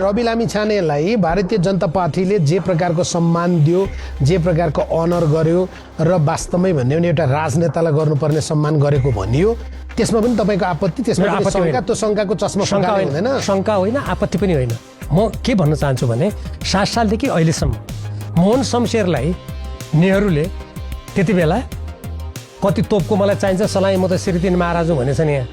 रवि लामिछानेलाई भारतीय जनता पार्टीले जे प्रकारको सम्मान दियो, जे प्रकारको अनर गर्यो र वास्तवमै भन्ने भने एउटा राजनेतालाई गर्नुपर्ने सम्मान गरेको भनियो, त्यसमा पनि तपाईको आपत्ति? त्यसमा शंका, त्यो शंकाको चस्मा हुँदैन? शंका होइन, आपत्ति पनि होइन। म के भन्न चाहन्छु भने 7 सालदेखि अहिलेसम्म मोहन शमशेरलाई नेहरूले त्यति बेला कति तोपको मलाई चाहिन्छ सलाई, म त श्रीदिन महाराजु भनेछ नि यहाँ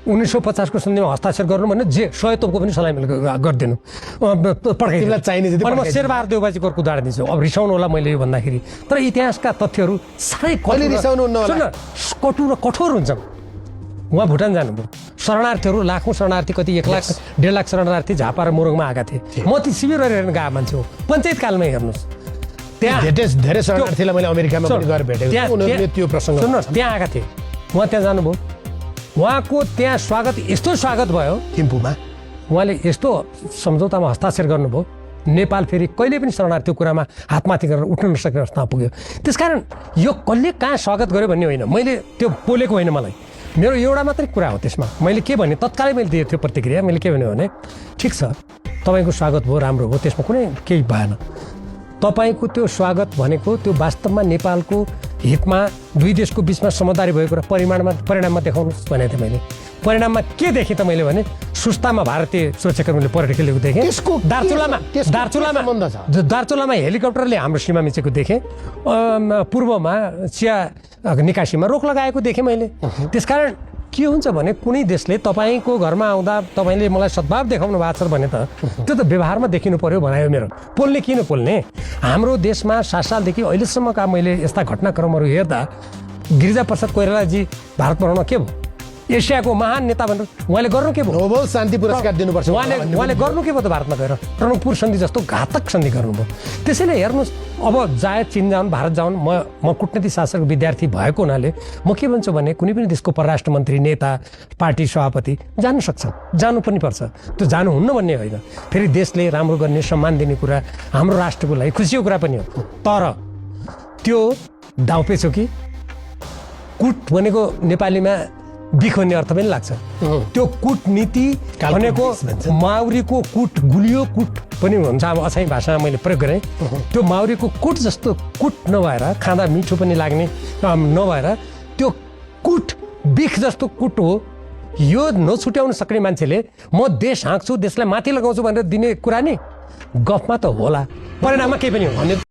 1950 को सन्धिमा हस्ताक्षर गर्नु भने जे 100 तोपको पनि सलाई गरिदिनु पड्काइदिनु चाहिने। म शेरबहादुर देउबाजीको उदाहरण दिन्छु। अब रिसाउनु होला मैले यो भन्दाखेरि, तर इतिहासका तथ्यहरू साह्रै कटु र कठोर हुन्छन्। उहाँ भुटान जानुभयो, शरणार्थीहरू लाखौँ शरणार्थी, कति 1 लाख 1.5 लाख शरणार्थी झापा र मोरङमा आएका थिए। म ती शिविर हेरेर गएको मान्छे हो। पञ्चायत कालमै हेर्नुहोस्, त्यहाँ धेरै शरणार्थीलाई मैले अमेरिकामा पनि गएर भेटेको, उनीहरूले त्यो प्रसङ्ग सुन्नुहोस्, त्यहाँ आएका थिए। उहाँ त्यहाँ जानुभयो, उहाँको त्यहाँ स्वागत यस्तो स्वागत भयो थिम्पूमा, उहाँले यस्तो सम्झौतामा हस्ताक्षर गर्नुभयो, नेपाल फेरि कहिले पनि शरणार्थीको कुरामा हातमाथि गरेर उठ्न नसक्ने अवस्थामा पुग्यो। त्यसकारण यो कसले कहाँ स्वागत गर्यो भन्ने होइन, मैले त्यो बोलेको होइन। मलाई मेरो एउटा मात्रै कुरा हो त्यसमा। मैले के भने तत्कालै मैले दिएको थियो प्रतिक्रिया। मैले के भन्यो भने ठिक छ, तपाईँको स्वागत भयो, राम्रो हो, त्यसमा कुनै केही भएन। तपाईँको त्यो स्वागत भनेको त्यो वास्तवमा नेपालको हितमा, दुई देशको बिचमा समझदारी भएको र परिणाममा देखाउनुहोस् भनेको थिएँ मैले। परिणाममा के देखेँ त मैले भने सुस्तामा भारतीय सुरक्षाकर्मीले परेर खेलेको देखेँ। दार्चुलामा हेलिकप्टरले हाम्रो सीमा मिचेको देखेँ। पूर्वमा चिया निकासीमा रोक लगाएको देखेँ मैले। त्यसकारण के हुन्छ भने कुनै देशले तपाईँको घरमा आउँदा तपाईँले मलाई सद्भाव देखाउनु भएको छ भने त त्यो त व्यवहारमा देखिनु पर्यो भनायो मेरो। पोल्ने किन पोल्ने? हाम्रो देशमा 7 सालदेखि अहिलेसम्मका मैले यस्ता घटनाक्रमहरू हेर्दा गिरिजाप्रसाद कोइरालाजी भारत बनाउन के भयो? एसियाको महान नेता भनेर उहाँले गर्नु के भयो? नोबेल शान्ति पुरस्कार दिनुपर्छ। उहाँले गर्नु के भयो त भारतमा गएर? टनकपुर सन्धि जस्तो घातक सन्धि गर्नुभयो। त्यसैले हेर्नुहोस्, अब जायद चीन जाउन्, भारत जाउन्, म कूटनीति शास्त्रको विद्यार्थी भएको हुनाले म के भन्छु भने कुनै पनि देशको परराष्ट्र मन्त्री, नेता, पार्टी सभापति जानु सक्छ, जानु पनि पर्छ, त्यो जानुहुन्न भन्ने होइन। फेरि देशले राम्रो गर्ने, सम्मान दिने कुरा हाम्रो राष्ट्रको लागि खुसीको कुरा पनि हो। तर त्यो दाउपे छ कि कुट भनेको नेपालीमा बिख भन्ने अर्थ पनि लाग्छ। त्यो कुटनीति भनेको माउरीको कुट, गुलियो कुट पनि हुन्छ। अब अछाई भाषामा मैले प्रयोग गरेँ। त्यो माउरीको कुट जस्तो कुट नभएर, खाँदा मिठो पनि लाग्ने नभएर, त्यो कुट बिख जस्तो कुट हो। यो नछुट्याउन सक्ने मान्छेले म देश हाँक्छु, देशलाई माथि लगाउँछु भनेर दिने कुरा नि गफमा त होला, परिणाममा केही पनि हो।